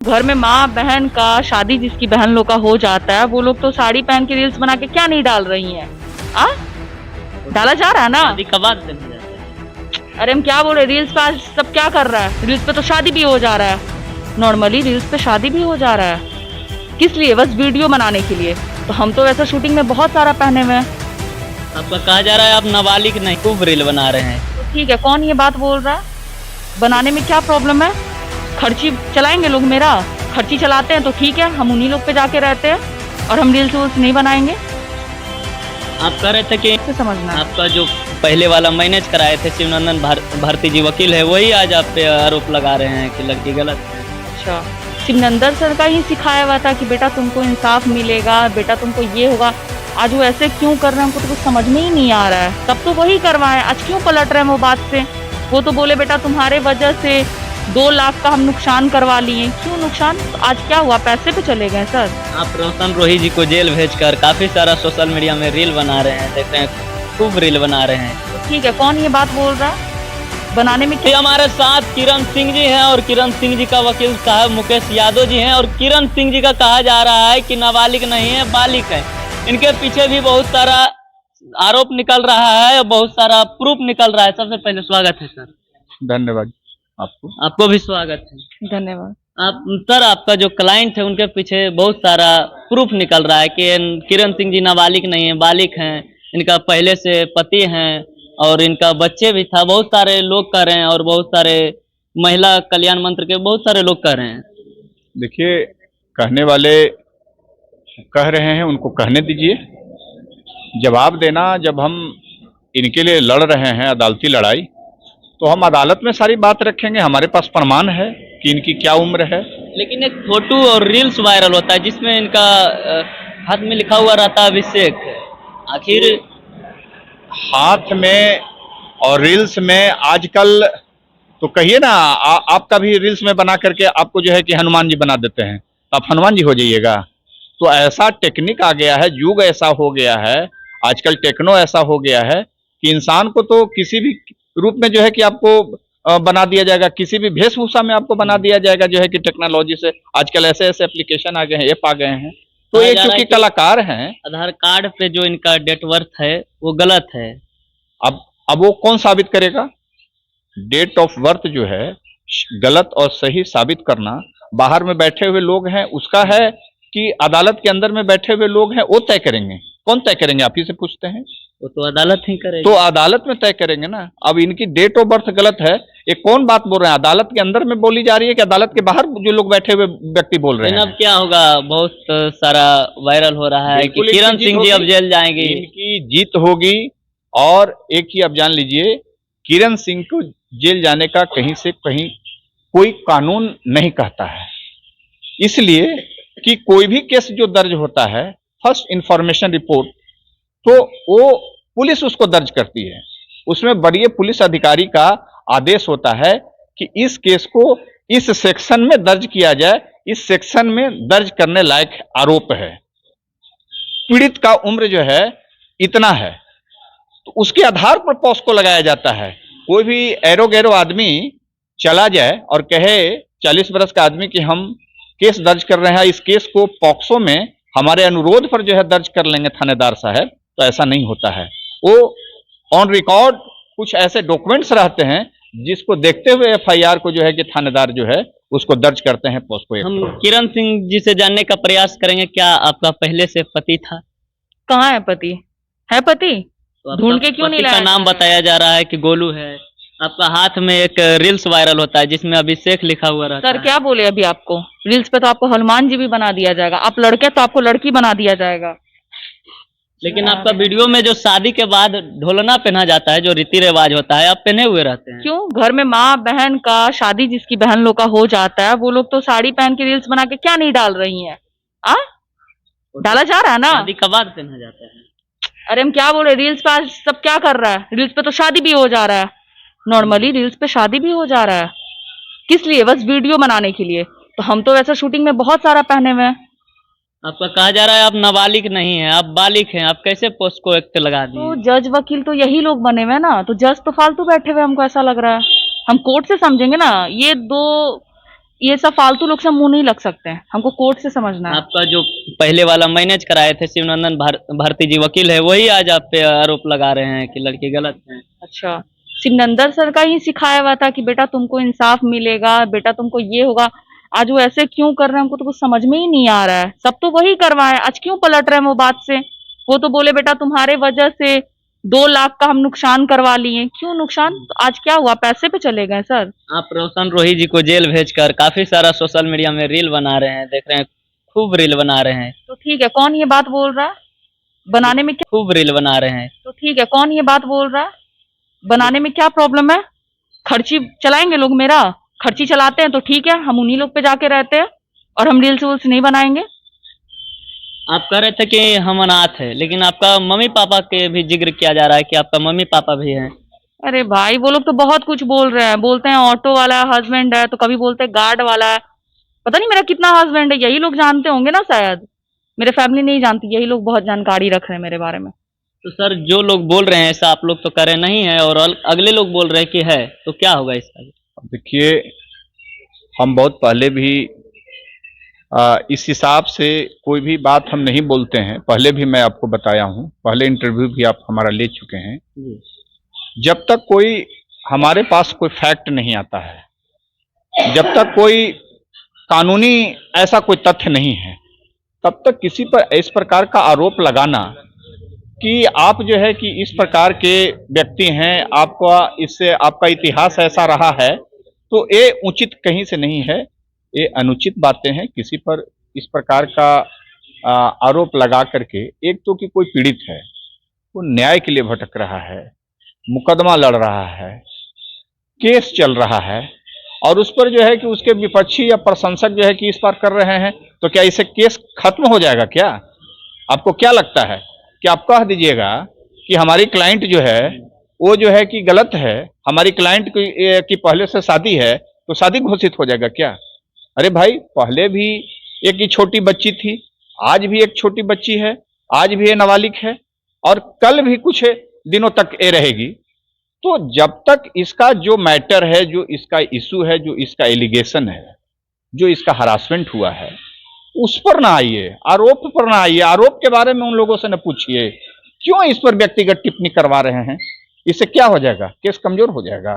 घर में माँ बहन का शादी जिसकी बहन लोग का हो जाता है, वो लोग तो साड़ी पहन के रील्स बना के क्या नहीं डाल रही हैं? आ डाला जा रहा है ना। शादी कब बाद करने जाते हैं? अरे हम क्या बोल रहे, रील्स पे आज सब क्या कर रहा है, रील्स पे तो शादी भी हो जा रहा है। नॉर्मली रील्स पे शादी भी हो जा रहा है, किस लिए? बस वीडियो बनाने के लिए। तो हम तो वैसे शूटिंग में बहुत सारा पहने हुए हैं। आपका कहा जा रहा है आप नाबालिग नहीं, खूब रील बना रहे हैं। तो ठीक है, कौन ये बात बोल रहा है? बनाने में क्या प्रॉब्लम है? खर्ची चलाएंगे लोग मेरा, खर्ची चलाते हैं तो ठीक है, हम उन्हीं लोग पे जाके रहते हैं और हम रील्स वूल्स नहीं बनाएंगे। आप कह रहे थे कि कैसे समझना है? आपका जो पहले वाला मैनेज कराए थे शिवनंदन भारती जी वकील है, वही आज आप पे आरोप लगा रहे हैं कि लड़की गलत है। अच्छा, शिवनंदन सर का ही सिखाया हुआ था कि बेटा तुमको इंसाफ मिलेगा, बेटा तुमको ये होगा। आज वो ऐसे क्यों कर रहे हैं, हमको तो कुछ समझ में ही नहीं आ रहा है। तब तो वही करवाए, आज क्यों पलट रहे हैं वो बात से? वो तो बोले बेटा तुम्हारे वजह से 2 लाख का हम नुकसान करवा लिए। क्यों नुकसान? तो आज क्या हुआ, पैसे पे चले गए सर। आप रोशन रोही जी को जेल भेजकर काफी सारा सोशल मीडिया में रील बना रहे हैं, देख रहे हैं खूब रील बना रहे हैं। ठीक है, कौन ये बात बोल रहा है? बनाने में ये हमारे साथ किरण सिंह जी हैं और किरण सिंह जी का वकील साहब मुकेश यादव जी हैं। और किरण सिंह जी का कहा जा रहा है कि नाबालिग नहीं है, बालिग है। इनके पीछे भी बहुत सारा आरोप निकल रहा है और बहुत सारा प्रूफ निकल रहा है। सबसे पहले स्वागत है सर। धन्यवाद आपको भी स्वागत है। धन्यवाद। आप सर, आपका जो क्लाइंट है उनके पीछे बहुत सारा प्रूफ निकल रहा है कि किरण सिंह जी नाबालिग नहीं है, बालिग हैं। इनका पहले से पति हैं और इनका बच्चे भी था। बहुत सारे लोग कह रहे हैं और बहुत सारे महिला कल्याण मंत्र के बहुत सारे लोग कह रहे हैं। देखिए, कहने वाले कह रहे हैं, उनको कहने दीजिए। जवाब देना, जब हम इनके लिए लड़ रहे हैं अदालती लड़ाई, तो हम अदालत में सारी बात रखेंगे। हमारे पास प्रमाण है कि इनकी क्या उम्र है। लेकिन एक फोटो और रील्स वायरल होता है जिसमें इनका हाथ में लिखा हुआ रहता है अभिषेक। आखिर हाथ में और रील्स में आजकल तो कहिए ना, आपका भी रील्स में बना करके आपको जो है कि हनुमान जी बना देते हैं, तो आप हनुमान जी हो जाइएगा। तो ऐसा टेक्निक आ गया है, युग ऐसा हो गया है, आजकल टेक्नो ऐसा हो गया है कि इंसान को तो किसी भी रूप में जो है कि आपको बना दिया जाएगा, किसी भी वेशभूषा में आपको बना दिया जाएगा। जो है कि टेक्नोलॉजी से आजकल ऐसे ऐसे एप्लीकेशन आ गए हैं, ऐप आ गए हैं। तो ये क्योंकि कलाकार हैं, आधार कार्ड पे जो इनका डेट बर्थ है वो गलत है। अब वो कौन साबित करेगा? डेट ऑफ बर्थ जो है गलत और सही साबित करना बाहर में बैठे हुए लोग हैं उसका है कि अदालत के अंदर में बैठे हुए लोग हैं वो तय करेंगे? कौन तय करेंगे? आप ही से पूछते हैं। वो तो अदालत ही करेगी। तो अदालत में तय करेंगे ना। अब इनकी डेट ऑफ बर्थ गलत है, ये कौन बात बोल रहे हैं? अदालत के अंदर में बोली जा रही है कि अदालत के बाहर जो लोग बैठे हुए व्यक्ति बोल रहे हैं? अब क्या होगा, बहुत सारा वायरल हो रहा है कि किरण सिंह जी अब जेल जाएंगे। इनकी जीत होगी। और एक ही आप जान लीजिए, किरण सिंह को जेल जाने का कहीं से कहीं कोई कानून नहीं कहता है। इसलिए कि कोई भी केस जो दर्ज होता है, फर्स्ट इंफॉर्मेशन रिपोर्ट, तो वो पुलिस उसको दर्ज करती है। उसमें बड़े पुलिस अधिकारी का आदेश होता है कि इस केस को इस सेक्शन में दर्ज किया जाए, इस सेक्शन में दर्ज करने लायक आरोप है, पीड़ित का उम्र जो है इतना है, तो उसके आधार पर पॉस्को लगाया जाता है। कोई भी एरो गैरो आदमी चला जाए और कहे 40 बरस का आदमी कि हम केस दर्ज कर रहे हैं, इस केस को पॉक्सो में हमारे अनुरोध पर जो है दर्ज कर लेंगे थानेदार साहब, तो ऐसा नहीं होता है। वो ऑन रिकॉर्ड कुछ ऐसे डॉक्यूमेंट्स रहते हैं जिसको देखते हुए एफआईआर को जो है कि थानेदार जो है उसको दर्ज करते हैं पॉस्को। हम किरण सिंह जी से जानने का प्रयास करेंगे, क्या आपका पहले से पति था? कहाँ है पति? है पति? तो ढूंढ के क्यों नहीं लाया? का नाम बताया जा रहा है कि गोलू है। आपका हाथ में एक रील्स वायरल होता है जिसमें अभिषेक लिखा हुआ रहता है। सर क्या बोले अभी आपको? रील्स पे तो आपको हनुमान जी भी बना दिया जाएगा, आप लड़के तो आपको लड़की बना दिया जाएगा। लेकिन आपका वीडियो में जो शादी के बाद ढोलना पहना जाता है, जो रीति रिवाज होता है, आप पहने हुए रहते हैं। क्यों? घर में माँ बहन का शादी जिसकी बहन लोग का हो जाता है, वो लोग तो साड़ी पहन के रील्स बना के क्या नहीं डाल रही हैं? डाला जा रहा है ना। शादी कब बाद पहना जाता है? अरे हम क्या बोल रहे, रील्स पे आज सब क्या कर रहा है, रील्स पे तो शादी भी हो जा रहा है। नॉर्मली रील्स पे शादी भी हो जा रहा है, किस लिए? बस वीडियो बनाने के लिए। तो हम तो वैसे शूटिंग में बहुत सारा पहने हुए हैं। आपका कहा जा रहा है आप नाबालिग नहीं है, आप बालिग हैं। आप कैसे पोस्को एक्ट लगा दिए? तो जज वकील तो यही लोग बने हुए हैं ना, तो जज तो फालतू बैठे हुए, हमको ऐसा लग रहा है। हम कोर्ट से समझेंगे ना। ये 2 ये सब फालतू लोग से मुंह नहीं लग सकते हैं, हमको कोर्ट से समझना है। आपका जो पहले वाला मैनेज कराए थे शिवनंदन भारती जी वकील है, वही आज आप पे आरोप लगा रहे हैं कि लड़की गलत है। अच्छा, शिवनंदन सर का ही सिखाया हुआ था कि बेटा तुमको इंसाफ मिलेगा, बेटा तुमको ये होगा। आज वो ऐसे क्यों कर रहे हैं हमको तो कुछ समझ में ही नहीं आ रहा है। सब तो वही करवाए, आज क्यों पलट रहे हैं वो बात से। वो तो बोले बेटा तुम्हारे वजह से 2 लाख का हम नुकसान करवा लिए। क्यों नुकसान? आज क्या हुआ, पैसे पे चले गए सर। आप रोशन रोही जी को जेल भेजकर काफी सारा सोशल मीडिया में रील बना रहे हैं, देख रहे हैं, खूब रील बना रहे हैं। तो ठीक है, कौन ये बात बोल रहा है? बनाने में क्या? खूब रील बना रहे हैं। तो ठीक है, कौन ये बात बोल रहा है? बनाने में क्या प्रॉब्लम है? खर्ची चलाएंगे लोग मेरा, खर्ची चलाते हैं तो ठीक है, हम उन्हीं लोग पे जाके रहते हैं और हम रील्स वील्स नहीं बनाएंगे। आप कह रहे थे कि हम अनाथ है, लेकिन आपका मम्मी पापा के भी जिक्र किया जा रहा है कि आपका मम्मी पापा भी हैं। अरे भाई वो लोग तो बहुत कुछ बोल रहे हैं, बोलते हैं ऑटो वाला हस्बैंड है, तो कभी बोलते हैं गार्ड वाला है। पता नहीं मेरा कितना हस्बैंड है, यही लोग जानते होंगे ना शायद। मेरे फैमिली नहीं जानती, यही लोग बहुत जानकारी रख रहे हैं मेरे बारे में। तो सर जो लोग बोल रहे हैं ऐसा आप लोग तो कह रहे नहीं है और अगले लोग बोल रहे हैं कि है, तो क्या होगा इसका? देखिए, हम बहुत पहले भी इस हिसाब से कोई भी बात हम नहीं बोलते हैं। पहले भी मैं आपको बताया हूं, पहले इंटरव्यू भी आप हमारा ले चुके हैं। जब तक कोई हमारे पास कोई फैक्ट नहीं आता है, जब तक कोई कानूनी ऐसा कोई तथ्य नहीं है, तब तक किसी पर इस प्रकार का आरोप लगाना कि आप जो है कि इस प्रकार के व्यक्ति हैं, आपका इससे आपका इतिहास ऐसा रहा है, तो ये उचित कहीं से नहीं है। ये अनुचित बातें हैं। किसी पर इस प्रकार का आरोप लगा करके, एक तो कि कोई पीड़ित है, वो न्याय के लिए भटक रहा है, मुकदमा लड़ रहा है, केस चल रहा है, और उस पर जो है कि उसके विपक्षी या प्रशंसक जो है कि इस पर कर रहे हैं, तो क्या इसे केस खत्म हो जाएगा क्या? आपको क्या लगता है कि आप कह दीजिएगा कि हमारी क्लाइंट जो है वो जो है कि गलत है, हमारी क्लाइंट की पहले से शादी है, तो शादी घोषित हो जाएगा क्या? अरे भाई, पहले भी एक ही छोटी बच्ची थी, आज भी एक छोटी बच्ची है, आज भी ये नाबालिग है, और कल भी कुछ दिनों तक ये रहेगी। तो जब तक इसका जो मैटर है, जो इसका इशू है, जो इसका एलिगेशन है, जो इसका हरासमेंट हुआ है, उस पर ना आइए, आरोप पर ना आइए। आरोप के बारे में उन लोगों से न पूछिए क्यों इस पर व्यक्तिगत टिप्पणी करवा रहे हैं। इससे क्या हो जाएगा? केस कमजोर हो जाएगा।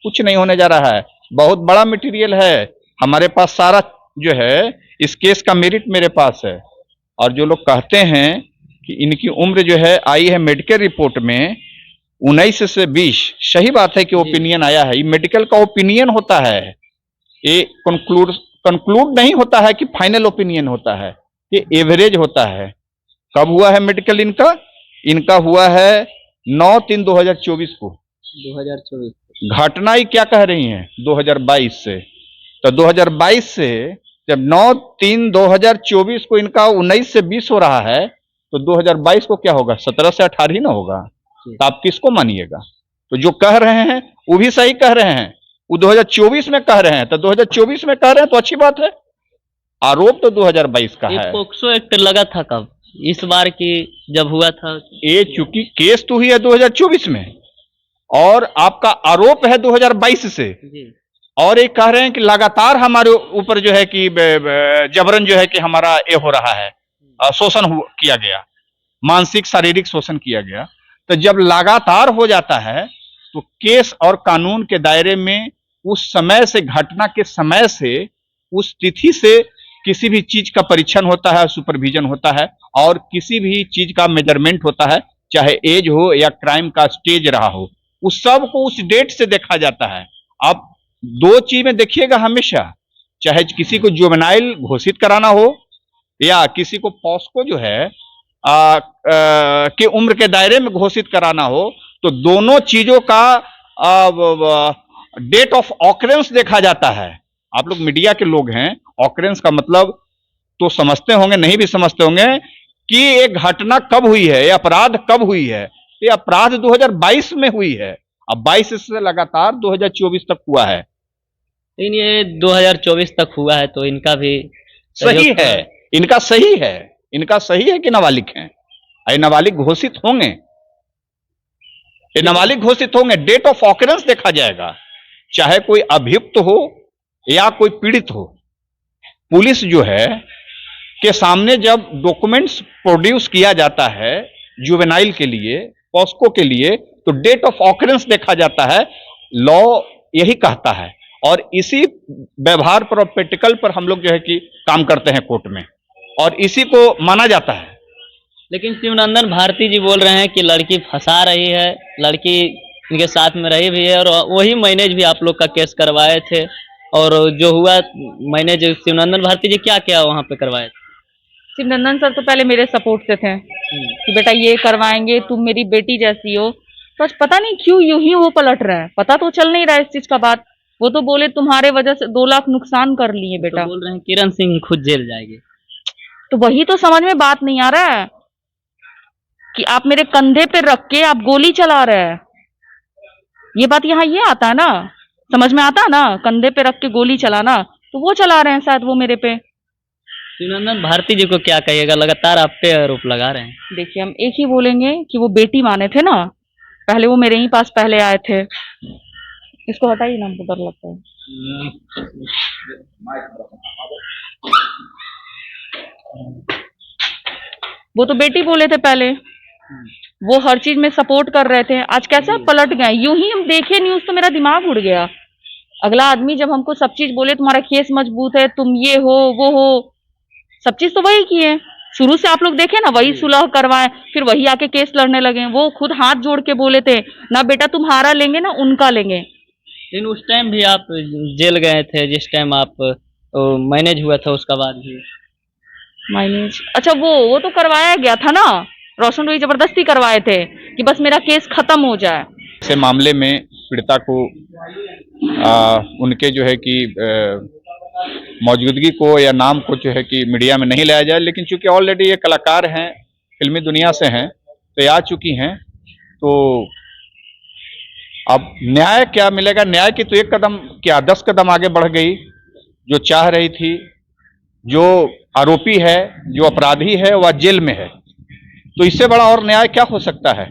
कुछ नहीं होने जा रहा है। बहुत बड़ा मटेरियल है हमारे पास, सारा जो है इस केस का मेरिट मेरे पास है। और जो लोग कहते हैं कि इनकी उम्र जो है आई है मेडिकल रिपोर्ट में 19 से 20, सही बात है कि ओपिनियन आया है। ये मेडिकल का ओपिनियन होता है, ये कंक्लूड नहीं होता है कि फाइनल ओपिनियन होता है, ये एवरेज होता है। कब हुआ है मेडिकल इनका? इनका हुआ है 9/3/2024 को। 2024 घटना ही क्या कह रही हैं 2022 से, तो 2022 से जब 9/3/2024 को इनका 19 से 20 हो रहा है, तो 2022 को क्या होगा? 17 से 18 ही ना होगा। तो आप किसको मानिएगा? तो जो कह रहे हैं वो भी सही कह रहे हैं, वो 2024 में कह रहे हैं, तो 2024 में कह रहे हैं तो अच्छी बात है। आरोप तो 2022 का है। पोक्सो एक्ट लगा था कब? इस बार की जब हुआ था ये चूंकि केस तो हुई है 2024 में और आपका आरोप है 2022 से, और ये कह रहे हैं कि लगातार हमारे ऊपर जो है कि जबरन जो है कि हमारा ये हो रहा है, शोषण किया गया, मानसिक शारीरिक शोषण किया गया। तो जब लगातार हो जाता है तो केस और कानून के दायरे में उस समय से, घटना के समय से, उस तिथि से किसी भी चीज का परीक्षण होता है, सुपरविजन होता है, और किसी भी चीज का मेजरमेंट होता है, चाहे एज हो या क्राइम का स्टेज रहा हो, उस सब को उस डेट से देखा जाता है। आप दो चीज में देखिएगा हमेशा, चाहे किसी को जुवेनाइल घोषित कराना हो या किसी को पॉस्को जो है के उम्र के दायरे में घोषित कराना हो, तो दोनों चीजों का डेट ऑफ ऑकरेंस देखा जाता है। आप लोग मीडिया के लोग हैं, ऑकरेंस का मतलब तो समझते होंगे, नहीं भी समझते होंगे कि एक घटना कब हुई है, ये अपराध कब हुई है। ये अपराध 2022 में हुई है, अब 22 से लगातार 2024 तक हुआ है। लेकिन ये 2024 तक हुआ है तो इनका भी सही है, इनका सही है, इनका सही है कि नाबालिग हैं। ये नाबालिग घोषित होंगे, ये नाबालिग घोषित होंगे, डेट ऑफ ऑकरेंस देखा जाएगा। चाहे कोई अभियुक्त हो या कोई पीड़ित हो, पुलिस जो है के सामने जब डॉक्यूमेंट्स प्रोड्यूस किया जाता है जुवेनाइल के लिए, पॉस्को के लिए, तो डेट ऑफ ऑकरेंस देखा जाता है। लॉ यही कहता है और इसी व्यवहार पर और प्रैक्टिकल पर हम लोग जो है कि काम करते हैं कोर्ट में, और इसी को माना जाता है। लेकिन शिवनंदन भारती जी बोल रहे हैं कि लड़की फंसा रही है, लड़की इनके साथ में रही भी है, और वही मैनेज भी आप लोग का केस करवाए थे, और जो हुआ मैनेज शिवनंदन भारती जी क्या क्या वहाँ पे करवाए थे? शिवनंदन सर तो पहले मेरे सपोर्ट से थे कि बेटा ये करवाएंगे, तुम मेरी बेटी जैसी हो। तो आज पता नहीं क्यों यूं ही वो पलट रहे हैं, पता तो चल नहीं रहा है इस चीज का बात। वो तो बोले तुम्हारे वजह से 2 लाख नुकसान कर लिए बेटा। तो बोल रहे हैं किरण सिंह ही खुद जेल जाएगी। तो वही तो समझ में बात नहीं आ रहा है कि आप मेरे कंधे पे रख के आप गोली चला रहे हैं। ये बात यहाँ ये आता है ना, समझ में आता है ना, कंधे पे रख के गोली चलाना, तो वो चला रहे हैं शायद वो मेरे पे। शिवनंदन भारती जी को क्या कहिएगा, लगातार आप पे आरोप लगा रहे हैं? देखिए हम एक ही बोलेंगे कि वो बेटी माने थे ना, पहले वो मेरे ही पास पहले आए थे। इसको हटाइए ना, हमको डर लगता है। वो तो बेटी बोले थे पहले, वो हर चीज में सपोर्ट कर रहे थे। आज कैसे आप पलट गए? यूं ही हम देखे न्यूज तो मेरा दिमाग उड़ गया। अगला आदमी जब हमको सब चीज बोले तुम्हारा केस मजबूत है, तुम ये हो वो हो, सब चीज तो वही किए। शुरू से आप लोग देखे ना, वही सुलह करवाए, फिर वही आके केस लड़ने लगे। वो खुद हाथ जोड़ के बोले थे ना बेटा तुम्हारा लेंगे ना उनका लेंगे। लेकिन उस टाइम भी आप जेल गए थे, जिस टाइम आप मैनेज हुआ था उसका बाद भी मैनेज, अच्छा वो तो करवाया गया था ना, रोशन रोही जबरदस्ती करवाए थे कि बस मेरा केस खत्म हो जाए। ऐसे मामले में पीड़िता को उनके जो है कि मौजूदगी को या नाम को जो है कि मीडिया में नहीं लाया जाए, लेकिन चूंकि ऑलरेडी ये कलाकार हैं, फिल्मी दुनिया से हैं, तो ये आ चुकी हैं, तो अब न्याय क्या मिलेगा? न्याय की तो 1 कदम क्या 10 कदम आगे बढ़ गई। जो चाह रही थी, जो आरोपी है, जो अपराधी है, वह जेल में है, तो इससे बड़ा और न्याय क्या हो सकता है?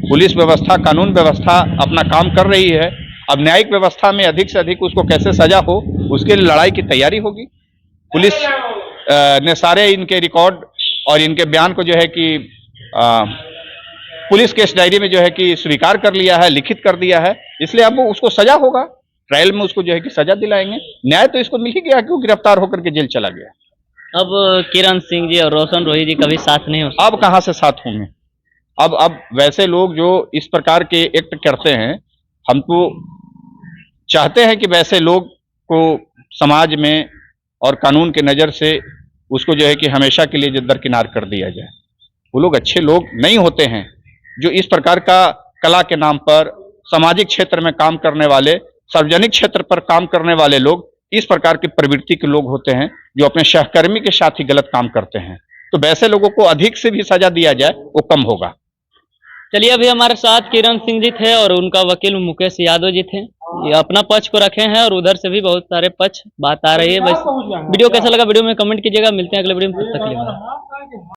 पुलिस व्यवस्था, कानून व्यवस्था अपना काम कर रही है। अब न्यायिक व्यवस्था में अधिक से अधिक उसको कैसे सजा हो, उसके लिए लड़ाई की तैयारी होगी। पुलिस ने सारे इनके रिकॉर्ड और इनके बयान को जो है कि पुलिस केस डायरी में जो है कि स्वीकार कर लिया है, लिखित कर दिया है, इसलिए अब उसको सजा होगा। ट्रायल में उसको जो है कि सजा दिलाएंगे। न्याय तो इसको मिल ही गया कि वो गिरफ्तार होकर के जेल चला गया। अब किरण सिंह जी और रोशन रोही जी कभी साथ नहीं हो सकते? अब कहां से साथ होंगे? अब वैसे लोग जो इस प्रकार के एक्ट करते हैं, हम तो चाहते हैं कि वैसे लोग को समाज में और कानून के नज़र से उसको जो है कि हमेशा के लिए दरकिनार कर दिया जाए। वो लोग अच्छे लोग नहीं होते हैं जो इस प्रकार का कला के नाम पर सामाजिक क्षेत्र में काम करने वाले, सार्वजनिक क्षेत्र पर काम करने वाले लोग इस प्रकार की प्रवृत्ति के लोग होते हैं जो अपने सहकर्मी के साथ ही गलत काम करते हैं। तो वैसे लोगों को अधिक से भी सजा दिया जाए वो कम होगा। चलिए, अभी हमारे साथ किरण सिंह जी थे और उनका वकील मुकेश यादव जी थे। ये अपना पक्ष को रखे हैं और उधर से भी बहुत सारे पक्ष बात आ रही है। बस वीडियो कैसा लगा वीडियो में कमेंट कीजिएगा। मिलते हैं अगले वीडियो में, तब तक के लिए।